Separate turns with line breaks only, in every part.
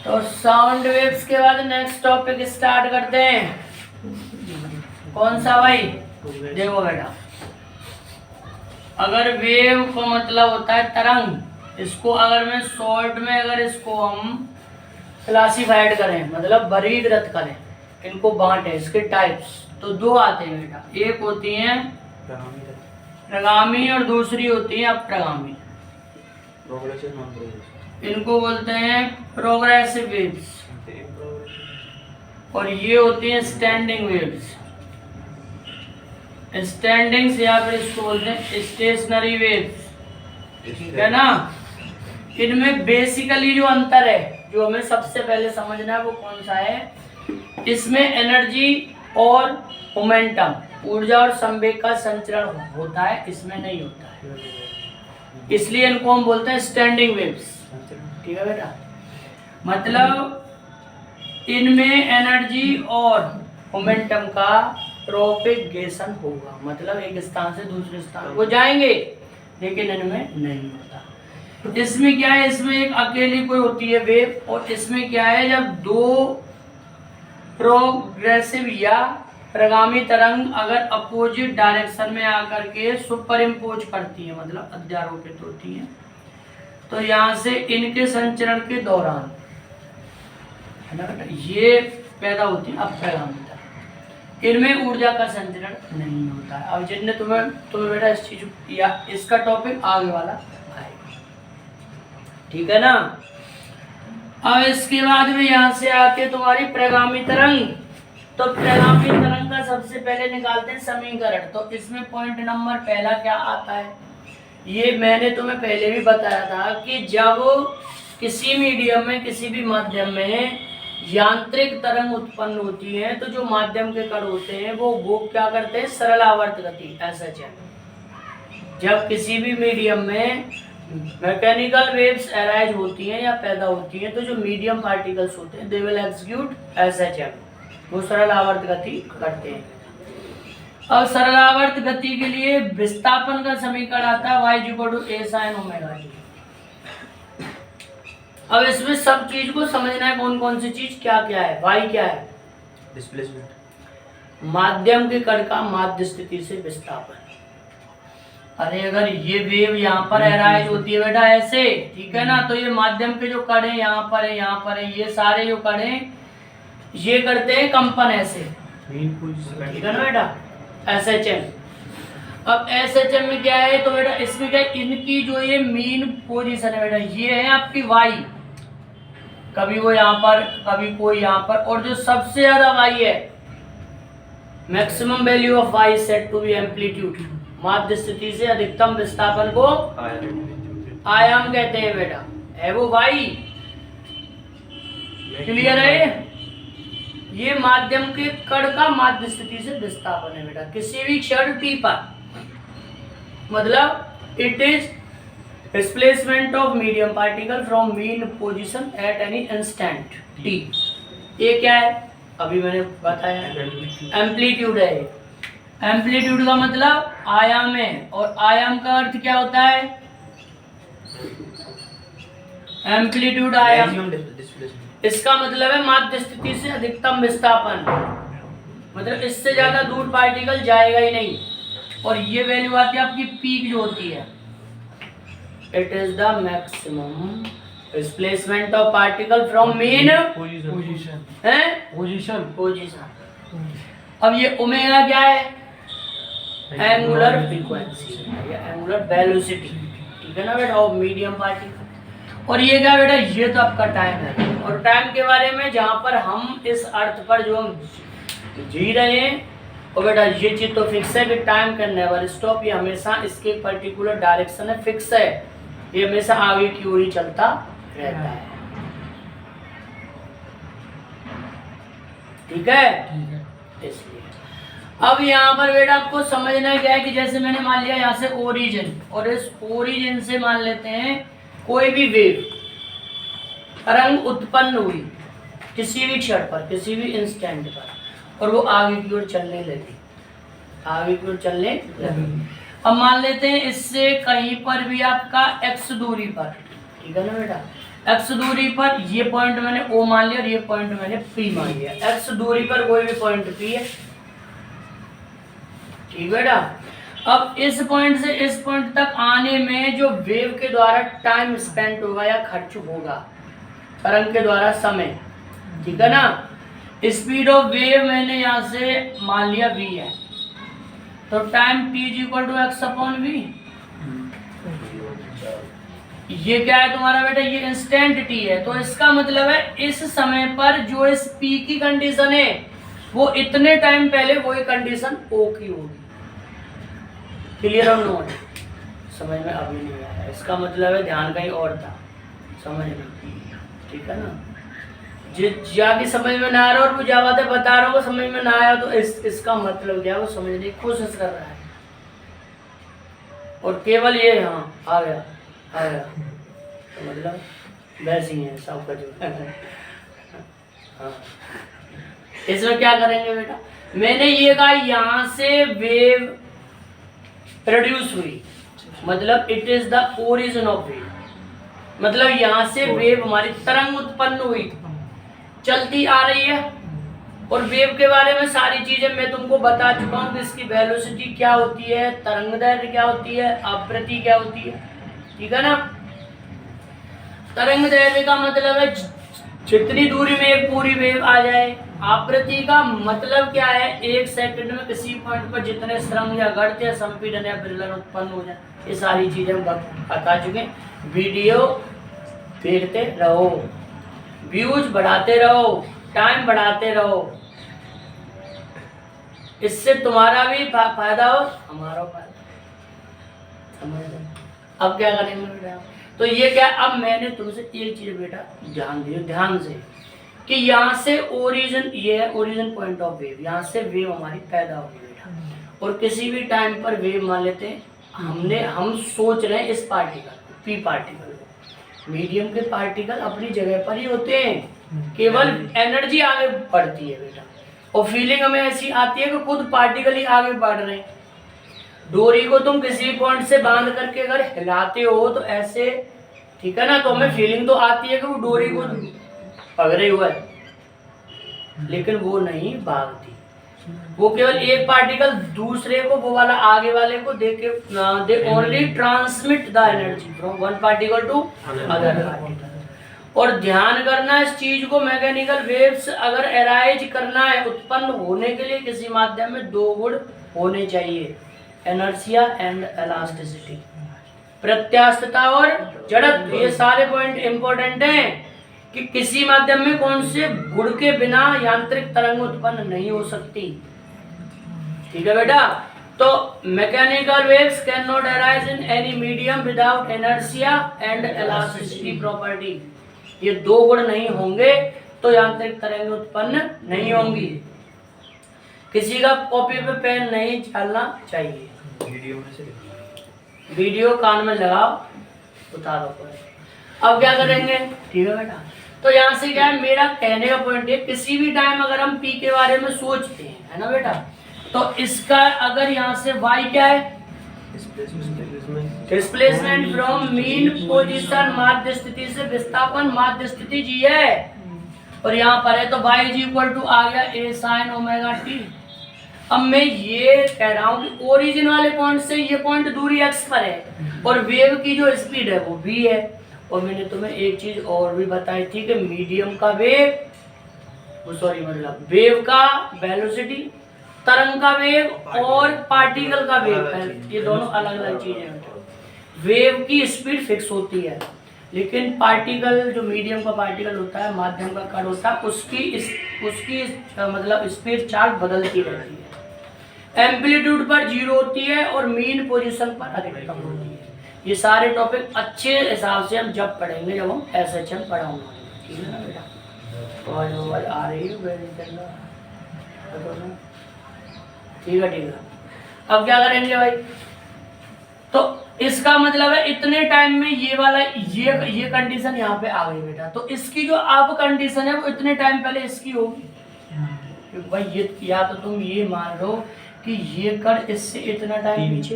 तो sound waves के बाद नेक्स्ट टॉपिक स्टार्ट करते हैं। कौन सा भाई? देखो बेटा, अगर वेव का मतलब होता है तरंग, इसको अगर मैं शॉर्ट में अगर इसको हम क्लासिफाइड करें, मतलब वर्गीकृत करें, इनको बांटे, इसके टाइप्स, तो दो आते हैं बेटा। एक होती हैं प्रगामी और दूसरी होती है अप्रगामी। इनको बोलते हैं प्रोग्रेसिव वेव्स और ये होती हैं स्टैंडिंग वेव्स। स्टैंडिंग्स या फिर इसको बोलते हैं स्टेशनरी वेव्स, है ना। इनमें बेसिकली जो अंतर है, जो हमें सबसे पहले समझना है, वो कौन सा है? इसमें एनर्जी और मोमेंटम, ऊर्जा और संवेग का संचरण होता है, इसमें नहीं होता है, इसलिए इनको हम बोलते हैं स्टैंडिंग वेव्स। ठीक है बेटा, मतलब इनमें एनर्जी और मोमेंटम का प्रोपेगेशन होगा, मतलब एक स्थान से दूसरे स्थान को जाएंगे, लेकिन इनमें नहीं होता। इसमें क्या है, इसमें एक अकेली कोई होती है वेव, और इसमें क्या है, जब दो प्रोग्रेसिव या प्रगामी तरंग अगर अपोजिट डायरेक्शन में आकर के सुपर इम्पोज करती है, मतलब अध्यारोपित होती है, तो यहाँ से इनके संचरण के दौरान, है ना बेटा, ये पैदा होती है अप्रगामी तरंग। इनमें ऊर्जा का संचरण नहीं होता है। अब जिनने तुम्हें बेटा इस चीज या इसका टॉपिक आगे वाला आएगा, ठीक है ना। अब इसके बाद में यहाँ से आके तुम्हारी प्रगामी तरंग, तो प्रगामी तरंग का सबसे पहले निकालते हैं समीकरण। तो इसमें पॉइंट नंबर पहला क्या आता है, ये मैंने तुम्हें पहले भी बताया था कि जब किसी मीडियम में, किसी भी माध्यम में यांत्रिक तरंग उत्पन्न होती है, तो जो माध्यम के कण होते हैं वो क्या करते हैं, सरल आवर्त गति SHM। जब किसी भी मीडियम में मैकेनिकल वेव्स अराइज होती हैं या पैदा होती हैं, तो जो मीडियम पार्टिकल्स होते हैं दे विल एग्जीक्यूट SHM, वो सरल आवर्त गति करते हैं। अब सरल आवर्त गति के लिए विस्थापन का समीकरण आता है y = a sin ω t। अब इसमें सब चीज को समझना है, कौन कौन सी चीज क्या क्या है। y क्या है? डिस्प्लेसमेंट, माध्यम के कण का माध्य स्थिति से विस्थापन। अरे अगर ये वेव यहाँ पर अराइज होती है बेटा ऐसे, ठीक है ना, तो ये माध्यम के जो कण है यहाँ पर है, यहाँ पर है, ये सारे जो कण है ये करते हैं कंपन ऐसे, ठीक है ना बेटा, SHM। अब SHM में क्या है, तो बेटा इसमें क्या, इनकी जो ये मीन पोजीशन है बेटा, ये है आपकी y, कभी वो यहाँ पर, कभी कोई यहाँ पर, और जो सबसे ज्यादा y है, maximum value of y set to be amplitude, माध्य स्थिति से अधिकतम विस्थापन को आयाम कहते हैं बेटा, है वो y। क्लियर है? ये माध्यम के कण का माध्य स्थिति से विस्थापन है बेटा, किसी भी क्षण t पर, मतलब it is displacement of medium particle from mean position at any instant t। ये क्या है, अभी मैंने बताया, एम्पलीट्यूड है। एम्पलीट्यूड का मतलब आयाम है, और आयाम का अर्थ क्या होता है, एम्पलीट्यूड आयाम, इसका मतलब है माध्य स्थिति से अधिकतम विस्थापन, मतलब इससे ज्यादा दूर पार्टिकल जाएगा ही नहीं। और ये वैल्यू आती है आपकी पीक जो होती है, it is the maximum displacement of particle from main position है, पोजीशन। अब ये ओमेगा क्या है, एंगुलर फ्रीक्वेंसी या एंगुलर वेलोसिटी, ठीक है ना बेटा, ऑफ मीडियम पार्टिकल। और ये क्या बेटा, ये तो आपका टाइम है। और टाइम के बारे में जहाँ पर हम इस अर्थ पर जो हम जी रहे हैं, और बेटा ये चीज तो फिक्स है कि टाइम का नेवर स्टॉप, ये हमेशा इसके पर्टिकुलर डायरेक्शन है, फिक्स है, ये हमेशा आगे की ओर ही चलता रहता है, ठीक है। इसलिए अब यहाँ पर बेटा आपको समझना क्या है कि जैसे मैंने मान लिया यहाँ से ओरिजिन, और इस ओरिजिन से मान लेते हैं कोई भी वेव तरंग उत्पन्न हुई किसी भी क्षण पर, किसी भी इंस्टेंट पर, और वो आगे की ओर चलने लगी, आगे की ओर चलने लगी। अब मान लेते हैं इससे कहीं पर भी आपका x दूरी पर, ठीक है ना बेटा, x दूरी पर ये पॉइंट मैंने O मान लिया और ये पॉइंट मैंने P मान लिया। x दूरी पर कोई भी पॉइंट P है, ठीक बेटा। अब इस पॉइंट से इस पॉइंट तक आने में जो वेव के द्वारा टाइम स्पेंड होगा या खर्च होगा, तरंग के द्वारा समय, ठीक है ना। स्पीड ऑफ वेव मैंने यहाँ से मान लिया v है, तो time t is equal to x upon v. ये क्या है तुम्हारा बेटा, ये इंस्टेंट t है, तो इसका मतलब है इस समय पर जो इस p की कंडीशन है वो इतने टाइम पहले वही कंडीशन o की होगी। क्लियर और नोट? समझ में अभी नहीं आया, इसका मतलब है ध्यान कहीं और था, समझना, ठीक है ना। जाके समझ में ना आ रहा और वो जा बातें बता रहा हूँ समझ में ना आया तो इसका मतलब क्या है वो समझने की कोशिश कर रहा है। और केवल ये हाँ आ गया तो मतलब वैसे ही है सबका जो हाँ। इसमें क्या करेंगे बेटा, मैंने ये कहा यहाँ से वेव प्रोड्यूस हुई, मतलब it is the origin of wave, मतलब यहाँ से वेव हमारी तरंग उत्पन्न हुई, चलती आ रही है। और वेव के बारे में सारी चीजें मैं तुमको बता चुका हूँ कि इसकी वेलोसिटी क्या होती है, तरंग दैर्घ्य क्या होती है, आवृत्ति क्या होती है, ठीक है ना। तरंग दैर्घ्य का मतलब है जितनी दूरी में एक पूरी वेव आ जाए। आवृत्ति का मतलब क्या है, एक सेकंड में किसी पॉइंट पर जितने श्रृंग या गर्त या संपीड़न या विरलन उत्पन्न हो जाए, ये सारी चीजें हम बता चुके हैं। वीडियो देखते रहो, व्यूज बढ़ाते रहो, टाइम बढ़ाते रहो, इससे तुम्हारा भी फायदा हो हमारा फायदा, समझ रहे। अब क्या करेंगे बेटा, तो ये क्या, अब मैंने तुमसे एक चीज बेटा ध्यान दियो ध्यान से कि यहाँ से ओरिजिन, ये है ओरिजिन पॉइंट ऑफ वेव, यहाँ से वेव हमारी पैदा होगी बेटा। और किसी भी टाइम पर वेव मान लेते हैं, हम सोच रहे हैं इस पार्टिकल पी पार्टिकल, मीडियम के पार्टिकल अपनी जगह पर ही होते हैं, केवल एनर्जी आगे बढ़ती है बेटा। और फीलिंग हमें ऐसी आती है कि खुद पार्टिकल ही आगे बढ़ रहे हैं। डोरी को तुम किसी पॉइंट से बांध करके अगर हिलाते हो तो ऐसे, ठीक है ना, तो हमें फीलिंग तो आती है कि वो डोरी को पकड़े हुआ है, लेकिन वो नहीं भागती, वो केवल एक पार्टिकल दूसरे को, वो वाला आगे वाले को दे only transmit the energy from one particle to other particle. और ध्यान करना इस चीज को, मैकेनिकल वेव्स अगर एराइज करना है, उत्पन्न होने के लिए किसी माध्यम में दो गुण होने चाहिए, इनर्शिया एंड इलास्टिसिटी, प्रत्यास्थता और जड़त्व। ये सारे पॉइंट इंपॉर्टेंट हैं कि किसी माध्यम में कौन से गुण के बिना यांत्रिक तरंग उत्पन्न नहीं हो सकती, ठीक है बेटा। तो mechanical waves can not arise in any medium without inertia and elasticity property. ये दो गुण नहीं होंगे तो यांत्रिक तरंग उत्पन्न नहीं होंगी। किसी का कॉपी पे पेन नहीं चलना चाहिए, वीडियो कान में लगाओ, उतारो। अब क्या करेंगे, ठीक है बेटा। तो यहाँ से क्या है, मेरा कहने का पॉइंट है, किसी भी टाइम अगर हम पी के बारे में सोचते हैं, है ना बेटा, तो इसका अगर यहाँ से वाई क्या है, डिस्प्लेसमेंट फ्रॉम मीन पोजीशन, माध्य स्थिति से विस्थापन माध्य स्थिति जी है, और यहाँ पर है तो y इज इक्वल टू आ गया a sin ओमेगा t। अब मैं ये कह रहा हूँ कि ओरिजिन वाले पॉइंट से ये पॉइंट दूरी x पर है और वेव की जो स्पीड है वो v है। और मैंने तुम्हें एक चीज और भी बताई थी कि मीडियम का वेव, मतलब वेव का वेलोसिटी, तरंग का वेव और पार्टिकल का वेव, ये दोनों अलग अलग चीजें हैं। वेव की स्पीड फिक्स होती है, लेकिन पार्टिकल, जो मीडियम का पार्टिकल होता है, माध्यम का कण होता है, उसकी मतलब स्पीड चार्ट बदलती रहती है। एम्पलीट्यूड पर 0 होती है और मीन पोजीशन पर अधिकतम होती है। ये सारे टॉपिक अच्छे हिसाब से हम जब पढ़ेंगे, जब हम SHM पढ़ाऊंगा, ठीक है ना बेटा। और आ रही है, ठीक है। अब क्या करेंगे भाई, तो इसका मतलब है इतने टाइम में ये वाला ये कंडीशन यहाँ पे आ गई बेटा, तो इसकी जो अब कंडीशन है वो इतने टाइम पहले इसकी होगी। भाई ये या तो तुम ये मान लो कि ये कण इससे इतना टाइम पीछे,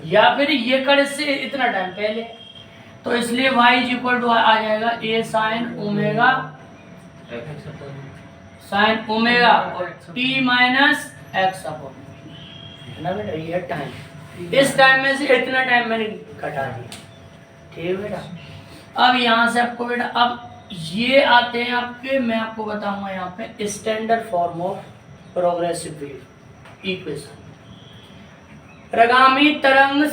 या फिर ये कण इससे इतना टाइम पहले। तो इसलिए y इज इक्वल टू आ जाएगा a साइन ओमेगा और t माइनस एक्स अपॉन है ना बेटा। ये टाइम, इस टाइम में से इतना टाइम मैंने घटा दिया, ठीक है बेटा। अब यहाँ से आपको बेटा अब ये आते हैं आपके, मैं आपको बताऊंगा यहाँ पे standard form of progressive wave equation, प्रगामी तरंग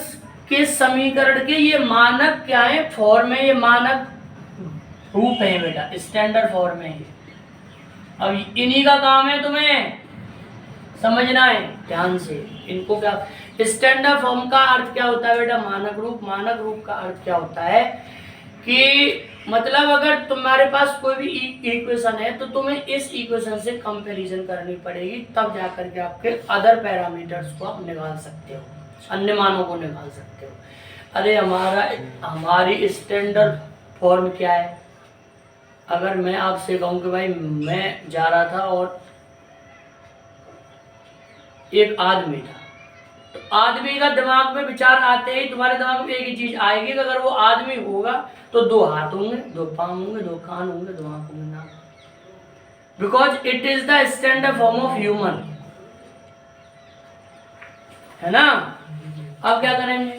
के समीकरण के ये मानक क्या है, फॉर्म है, ये मानक रूप है बेटा, स्टैंडर्ड फॉर्म है ये। अब इन्हीं का काम है तुम्हें समझना है ध्यान से इनको। क्या स्टैंडर्ड फॉर्म का अर्थ क्या होता है बेटा, मानक रूप। मानक रूप का अर्थ क्या होता है कि मतलब अगर तुम्हारे पास कोई भी इक्वेशन है तो तुम्हें इस इक्वेशन से कंपैरिजन करनी पड़ेगी, तब जाकर के आपके अदर पैरामीटर्स को आप निकाल सकते हो, अन्य मानों को निकाल सकते हो। अरे हमारी स्टैंडर्ड फॉर्म क्या है, अगर मैं आपसे कहूँ कि भाई मैं जा रहा था और एक आदमी था, तो आदमी का दिमाग में विचार आते ही तुम्हारे दिमाग में एक ही चीज आएगी कि अगर वो आदमी होगा तो दो हाथ होंगे, दो पांव होंगे, दो कान होंगे, दो आंख होंगे ना, because it is the standard form of human, है ना। अब क्या करेंगे,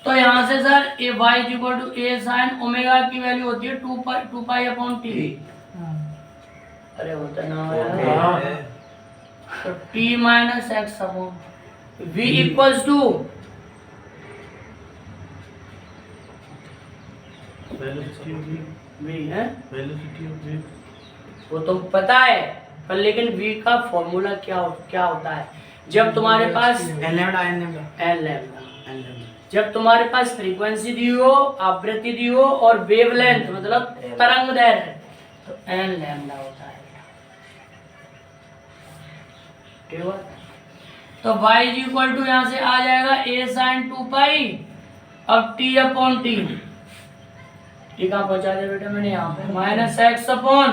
तो यहाँ से sir A y is equal to A sine omega की वैल्यू होती है 2 पाई अपॉन टी। अरे होता ना यार, तो t minus x upon v equals to v है, वो तो पता है, पर लेकिन v का फॉर्मूला क्या होता है, जब तुम्हारे पास n लैम्डा, जब तुम्हारे पास फ्रीक्वेंसी दी हो, आवृत्ति दी हो और वेवलेंथ मतलब तरंग दैर्घ्य, तो n लैम्डा होता है, ठीक है। तो y इज इक्वल टू यहाँ से आ जाएगा a साइन 2 पाई, अब t अपॉन टी, कहाँ पहुंचा दिया बेटा मैंने यहाँ पे, minus x upon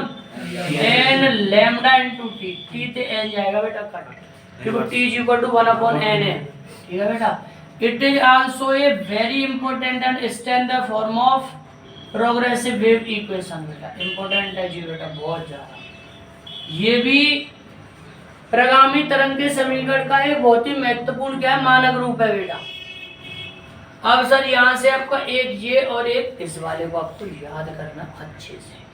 n lambda into t, t से एन जाएगा बेटा कट, क्योंकि t is equal to 1 upon n है, ठीक है बेटा। It is also a very important and standard form of progressive wave equation बेटा, इंपॉर्टेंट है जी बेटा बहुत ज्यादा। ये भी प्रगामी तरंग के समीकरण का एक बहुत ही महत्वपूर्ण क्या है, मानक रूप है बेटा। अब सर यहाँ से आपका एक ये और एक इस वाले को आपको याद करना अच्छे से।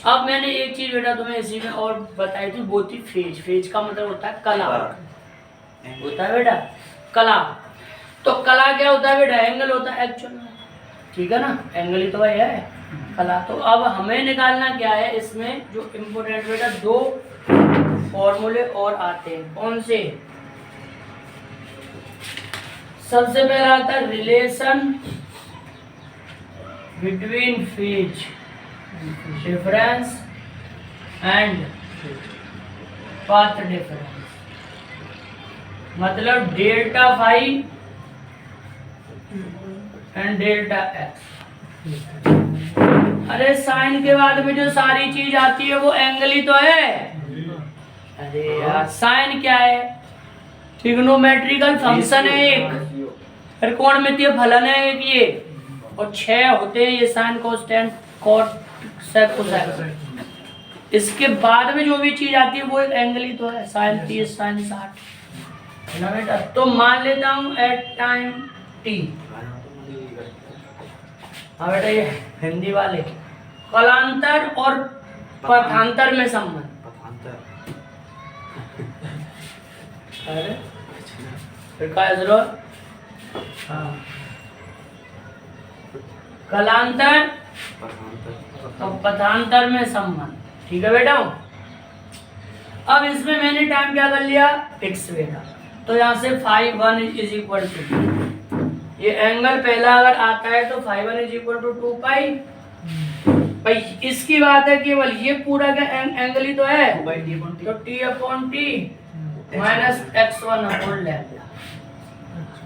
अब मैंने एक चीज बेटा तुम्हें इसी में और बताई थी, वो थी फेज। फेज का मतलब होता है कला, होता है बेटा कला। तो कला क्या होता है बेटा, एंगल होता है एक्चुअल में, ठीक है ना, एंगल ही तो भाई है कला। तो अब हमें निकालना क्या है, इसमें जो इम्पोर्टेंट बेटा दो फॉर्मूले और आते हैं, कौन से, सबसे पहला आता है relation between phase difference and path difference, मतलब delta phi and delta x. अरे साइन के बाद में जो सारी चीज आती है वो एंगल ही तो है। अरे यार साइन क्या है, ट्रिग्नोमेट्रिकल फंक्शन है एक, त्रिकोणमितीय फलन है एक ये, और 6 होते हैं ये sine cosec cot sec cosec. इसके बाद में जो भी चीज आती है वो एक एंगल ही तो है, साइन 30 साइन 60 है ना बेटा। तो मान लेता हूँ एट टाइम टी, हाँ बेटा ये हिंदी वाले, कलांतर और पथांतर में संबंध। अरे फिर क्या है जरूरत, हाँ कलांतर और पथांतर में संबंध, ठीक है बेटा। अब इसमें मैंने टाइम क्या कर लिया, फिक्स बेटा। तो यहाँ से फाइव 1 इज इक्वल टू, ये एंगल पहला अगर आता है तो फाइव 1 इज इक्वल टू 2 पाई। भाई इसकी बात है केवल, ये पूरा क्या एंगल ही तो है, तो t upon T minus x1 upon lambda,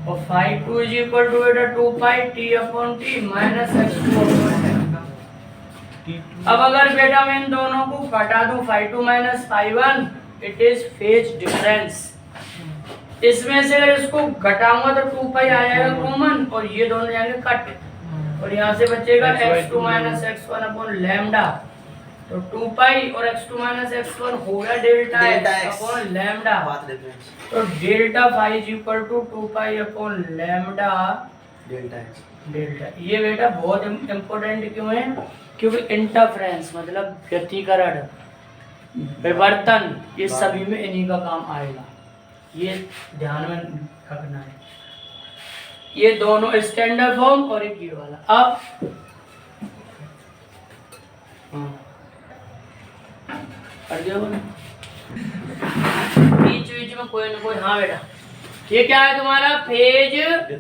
और फाइव 2 इज इक्वल टू बेटा 2 pi t upon T minus x2 upon lambda. अब अगर बेटा मैं इन दोनों को घटा दूं, phi 2 minus phi 1, it is phase difference. इसमें से अगर इसको घटाऊंगा तो 2 पाई आ जाएगा कॉमन, और ये दोनों जाएंगे कट, और यहाँ से बचेगा x2 minus x1 upon lambda, तो 2 पाई और x2 माइनस x1 हो गया डेल्टा x अपॉन लैम्डा, तो delta phi is equal to 2 pi upon lambda delta x delta. ये बेटा बहुत इम्पोर्टेंट क्यों है, क्योंकि इंटरफ्रेंस मतलब व्यतिकरण, विवर्तन, ये सभी में इन्हीं का काम आएगा, ये ध्यान में रखना है। ये दोनों स्टैंडर्ड फॉर्म और एक ये वाला। अब बीच बीच में कोई ना कोई, हाँ बेटा ये क्या है तुम्हारा फेज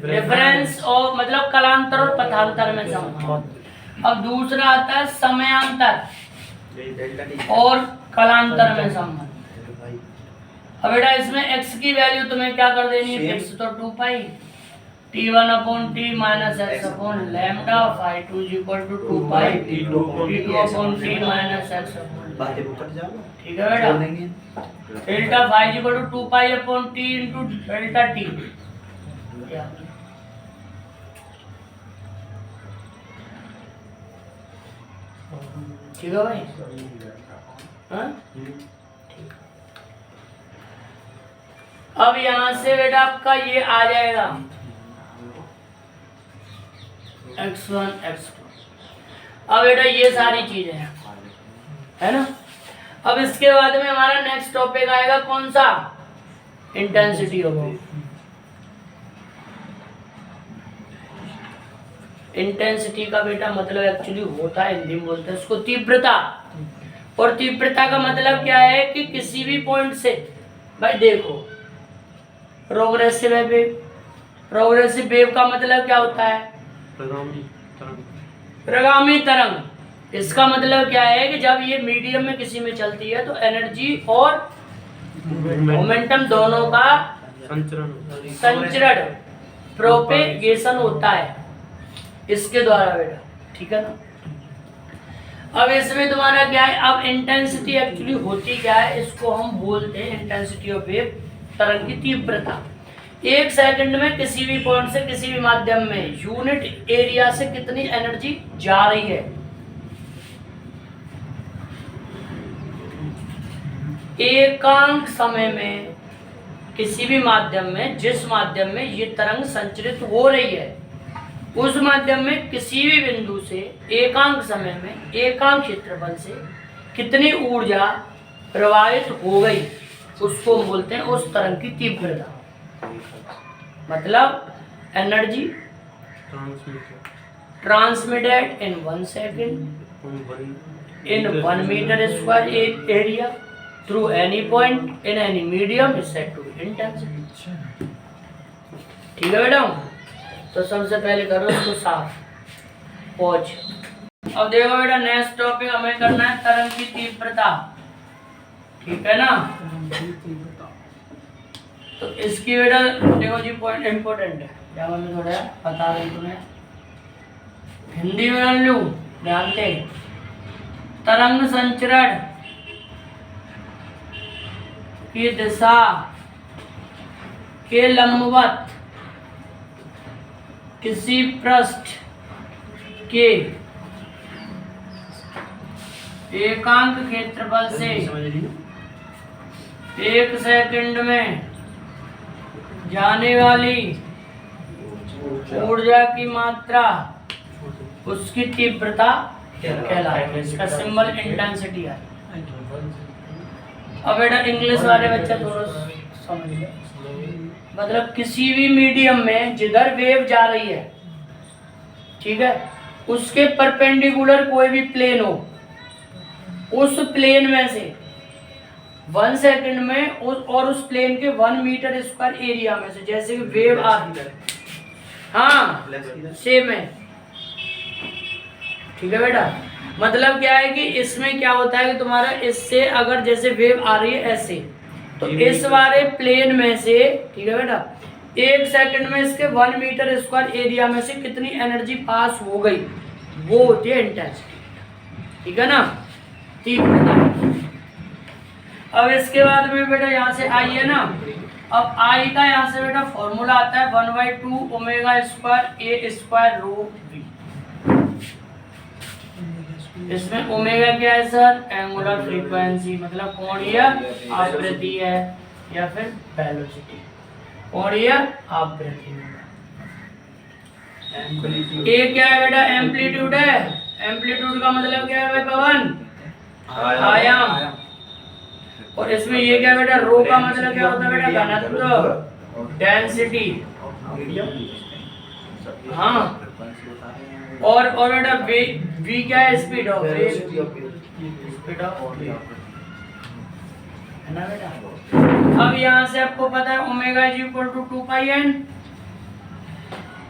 डिफरेंस और मतलब कलांतर और पथांतर में संबंध। अब दूसरा आता है समयांतर और कलांतर में संबंध। अब बेटा इसमें x की वैल्यू तुम्हें क्या कर देनी है, x तो 2 pi t1 upon t minus x upon lambda, phi 2 is equal to 2 pi t2 upon t minus x upon, ठीक है बेटा। Delta phi is equal to 2 pi upon t into delta t, ठीक है भाई, हाँ? अब यहाँ से बेटा आपका ये आ जाएगा x1 x2। अब बेटा ये सारी चीजें हैं, है ना। अब इसके बाद में हमारा नेक्स्ट टॉपिक आएगा कौन सा, इंटेंसिटी ऑफ वेव। इंटेंसिटी का बेटा मतलब एक्चुअली होता है, हिंदी में बोलते हैं उसको तीव्रता। और तीव्रता का मतलब क्या है कि किसी भी पॉइंट से, भाई देखो प्रोग्रेसिव वेव, प्रोग्रेसिव वेव का मतलब क्या होता है, प्रगामी तरंग। इसका मतलब क्या है कि जब ये मीडियम में किसी में चलती है तो एनर्जी और मोमेंटम दोनों का संचरण प्रोपेगेशन होता है इसके द्वारा बेटा, ठीक है ना। अब इसमें तुम्हारा क्या है, अब इंटेंसिटी एक्चुअली होती क्या है, इसको हम बोलते हैं इंटेंसिटी ऑफ वेव, तरंग की तीव्रता। एक सेकंड में किसी भी पॉइंट से किसी भी माध्यम में यूनिट एरिया से कितनी एनर्जी जा रही है। एकांक समय में किसी भी माध्यम में, जिस माध्यम में ये तरंग संचरित हो रही है, उस माध्यम में किसी भी बिंदु से एकांक समय में एकांक क्षेत्रफल से कितनी ऊर्जा प्रवाहित हो गई, उसको बोलते हैं उस तरंग की तीव्रता। मतलब energy transmitted in 1 second in 1 metre square area through any point in any medium is said to be intensity, ठीक है बेटा। तो सबसे पहले करो इसको साफ, पॉज। अब देखो बेटा नेक्स्ट टॉपिक हमें करना है तरंग की तीव्रता, ठीक है ना। तो इसकी बेटा देखो जी पॉइंट इंपॉर्टेंट है, क्या मैं थोड़ा बता रही तुम्हें, हिंदी में रन लूं, ध्यान दे। तरंग संचरण की दिशा के लंबवत किसी पृष्ठ के एकांक क्षेत्रफल से 1 सेकंड में जाने वाली ऊर्जा की मात्रा उसकी तीव्रता कहलाएगी। इसका सिंबल इंटेंसिटी है। अब बेटा इंग्लिश वाले बच्चे थोड़ा समझ लो, मतलब किसी भी मीडियम में जिधर वेव जा रही है, ठीक है, उसके परपेंडिकुलर कोई भी प्लेन हो, उस प्लेन में से 1 सेकंड में और उस प्लेन के 1 मीटर स्क्वायर एरिया में से, जैसे कि वेव आ रही है, हाँ सेम है, ठीक है बेटा। मतलब क्या है कि इसमें क्या होता है कि तुम्हारा इससे अगर जैसे वेव आ रही है ऐसे, तो इस वाले प्लेन में से, ठीक है बेटा, 1 सेकंड में इसके 1 मीटर स्क्वायर एरिया में से कितनी एनर्जी पास हो गई, वो होती है इंटेंसिटी, ठीक है ना, तीव्रता। अब इसके बाद में बेटा यहाँ से आई है ना, अब आई का यहाँ से बेटा फॉर्मूला आता है 1/2 omega square A square rho v. इसमें ओमेगा क्या है सर? एंगुलर फ्रीक्वेंसी, मतलब कोणीय आवृत्ति है या फिर वेलोसिटी, कोणीय आवृत्ति। ए क्या है बेटा? एम्पलीट्यूड है। एम्पलीट्यूड का मतलब क्या है भाई पवन? आयाम। और इसमें ये क्या बेटा? रो का मतलब क्या होता है बेटा? घनत्व, डेंसिटी। हाँ, और बेटा वी क्या है? Speed of wave, speed of wave है ना बेटा। अब यहाँ से आपको पता है omega is equal to 2 pi n.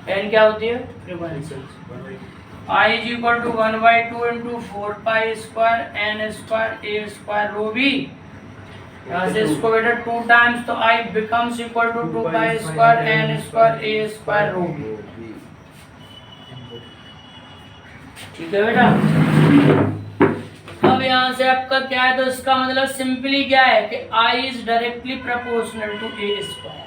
N क्या होती है? Frequency. I is equal to 1/2 into 4 pi square n square A square rho v. यहाँ से इसको बेटा 2 टाइम्स, तो I becomes equal to 2 pi square n square A square rho v. ठीक है बेटा। अब यहाँ से आपका क्या है? तो इसका मतलब सिंपली क्या है कि I is directly proportional to A square.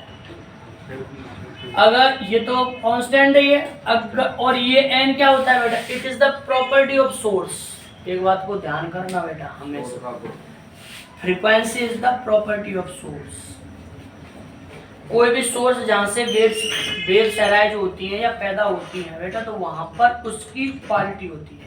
अगर ये तो कांस्टेंट है ये, अगर और ये एन क्या होता है बेटा? It is the property of source. एक बात को ध्यान करना बेटा हमेशा, frequency is the property of source. कोई भी सोर्स जहाँ से वेव्स अराइज होती है या पैदा होती है बेटा, तो वहां पर उसकी क्वालिटी होती है।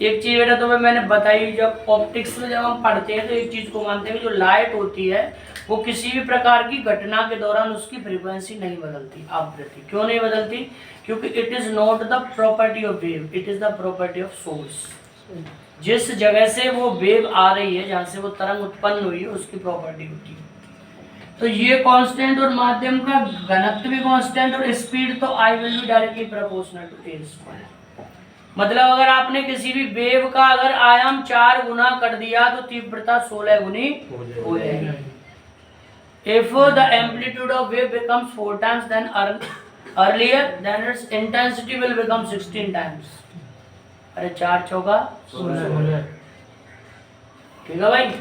एक चीज बेटा तो मैंने बताई, जब ऑप्टिक्स में जब हम पढ़ते हैं तो एक चीज को मानते हैं कि जो लाइट होती है वो किसी भी प्रकार की घटना के दौरान उसकी फ्रीक्वेंसी नहीं बदलती, आवृत्ति। क्यों नहीं बदलती? क्योंकि it is not the property of wave, it is the property of source. जिस जगह से वो वेव आ रही है, जहाँ से वो तरंग उत्पन्न हुई है, उसकी प्रॉपर्टी होती है। तो ये कांस्टेंट और माध्यम का घनत्व भी कांस्टेंट और स्पीड तो I will be directly proportional to A square. मतलब अगर आपने किसी भी वेव का अगर आयाम 4 गुना कर दिया तो तीव्रता 16 गुनी हो जाएगी। If the amplitude of wave becomes 4 times than earlier, then its intensity will become 16 times. अरे 4 चौका 16। ठीक है भाई।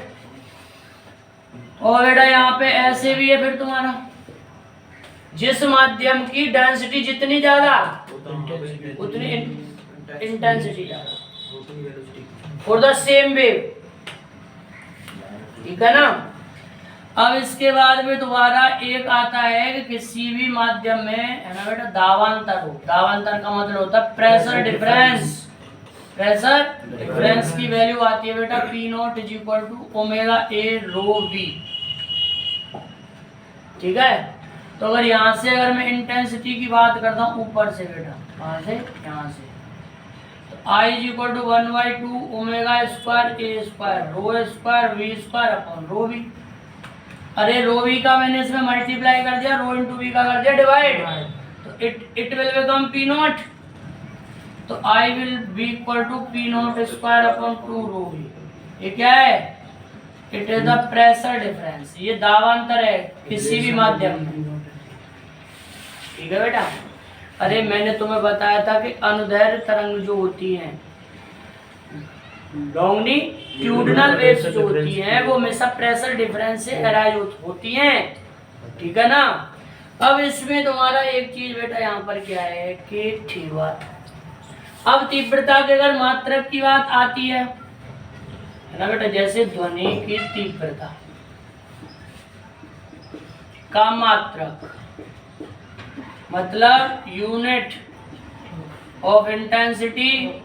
और बेटा यहाँ पे ऐसे भी है फिर तुम्हारा, जिस माध्यम की डेंसिटी जितनी ज्यादा उतनी इंटेंसिटी ज्यादा फॉर द सेम वेव। ठीक है ना। अब इसके बाद में दोबारा एक आता है कि किसी भी माध्यम में है ना बेटा दावांतर हो। दावांतर का मतलब होता है प्रेशर डिफरेंस। प्रेशर डिफरेंस की वैल्यू आती है बेटा P naught is equal to omega A rho v. ठीक है। तो अगर यहाँ से अगर मैं इंटेंसिटी की बात करता हूँ ऊपर से बेटा, कहाँ से? यहाँ से, तो I is equal to 1/2 omega square A square rho square v square upon rho v. अरे रो वी का मैंने इसमें मल्टीप्लाई कर दिया, रो इंटू वी का कर दिया डिवाइड, तो it will become P nought. तो I will be equal to P nought square upon 2 rho v. ये क्या है? It is the pressure difference. ये दावांतर है किसी भी माध्यम में। ठीक है बेटा। अरे मैंने तुम्हें बताया था कि अनुदैर्घ्य तरंग जो होती हैं, लॉन्गिट्यूडिनल वेव्स जो होती हैं, वो हमेशा प्रेशर डिफरेंस से अराइज होती हैं। ठीक है ना। अब इसमें तुम्हारा एक चीज बेटा यहाँ पर क्या है कि थीटा। अब तीव्रता के अगर मात्रक की बात आती है ना बेटा, जैसे ध्वनि की तीव्रता का मात्रक मतलब unit of intensity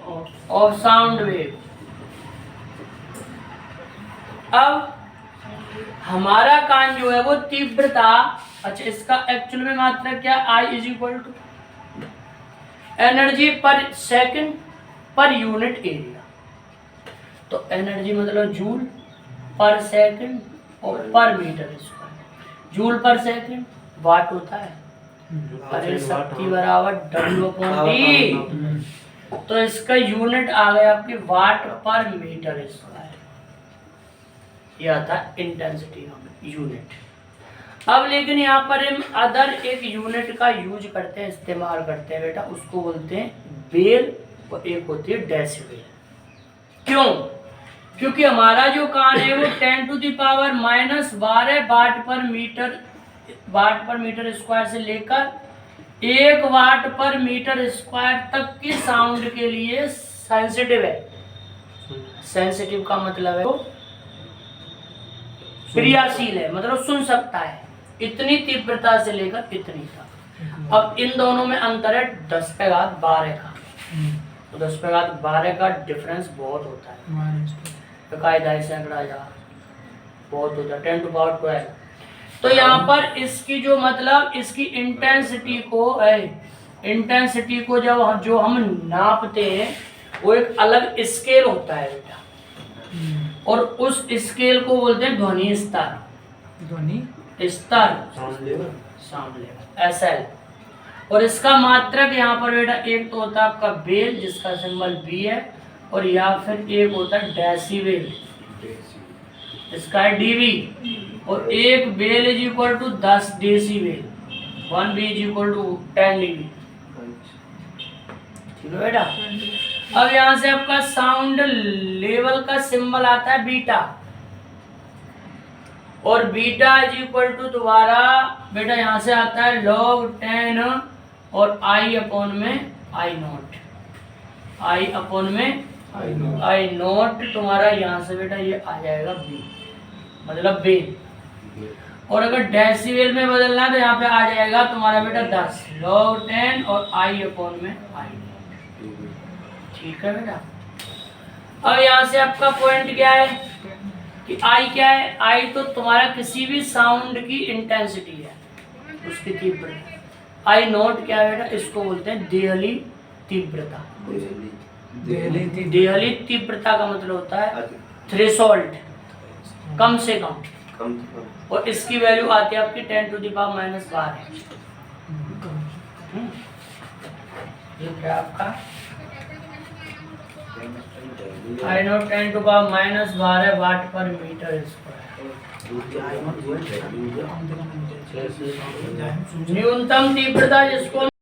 of sound wave. अब हमारा कान जो है वो तीव्रता, अच्छा इसका एक्चुअल में मात्रक क्या? I is equal to energy per second per unit area. तो एनर्जी मतलब जूल पर सेकंड और per metre square. Joule per second watt होता है, अरे शक्ति बराबर W/T। तो इसका यूनिट आ गया आपकी वाट पर मीटर स्क्वायर। ये आता है इंटेंसिटी यूनिट। अब लेकिन यहाँ पर हम अदर एक यूनिट का यूज करते हैं, इस्तेमाल करते हैं बेटा, उसको बोलते हैं बेल और एक होती है डेसिबल। क्यों? क्योंकि हमारा जो कान है वो 10⁻⁻12 वाट पर मीटर स्क्वायर से लेकर 1 वाट पर मीटर स्क्वायर तक की साउंड के लिए सेंसिटिव है। सेंसिटिव का मतलब है वो क्रियाशील है, मतलब सुन सकता है, इतनी तीव्रता से लेकर इतनी तक। अब इन दोनों में अंतर है 10⁻12 का, तो 10⁻12 का डिफरेंस बहुत होता है, इकाई सैकड़ा हजार बहुत होता है, 10⁻12। तो यहाँ पर इसकी जो मतलब इसकी इंटेंसिटी को जब जो हम नापते हैं वो एक अलग स्केल होता है बेटा, और उस स्केल को बोलते हैं ध्वनि स्तर, साउंड लेवल SL। और इसका मात्रक यहाँ पर बेटा एक तो होता है आपका बेल जिसका सिंबल B है, और या फिर एक होता है डेसिबल, इसका है dB, और एक bel is equal to 10 decibel, 1 B is equal to 10 dB। ठीक है बेटा। अब यहाँ से आपका साउंड लेवल का सिंबल आता है बीटा, और बीटा इज इक्वल टू दोबारा बेटा यहाँ से आता है log 10 और I अपॉन में I नोट तुम्हारा यहाँ से बेटा ये आ जाएगा B, मतलब बेल। और अगर डेसिबल में बदलना है तो यहाँ पे आ जाएगा तुम्हारा बेटा 10 log 10 और I अपॉन में I नोट। ठीक है बेटा। अब यहाँ से आपका पॉइंट क्या है कि I क्या है, I तो तुम्हारा किसी भी साउंड की इंटेंसिटी है, उसकी तीव्रता। I नोट क्या है बेटा, इसको बोलते हैं देहली तीव्रता। देहली तीव्रता का मतलब होता है थ्रेशोल्ड, कम से कम, और इसकी वैल्यू आती है आपकी 10⁻⁻12। ये क्या आपका I नोट 10⁻⁻12 वाट पर मीटर स्क्वायर। न्यूनतम तीव्रता जिसको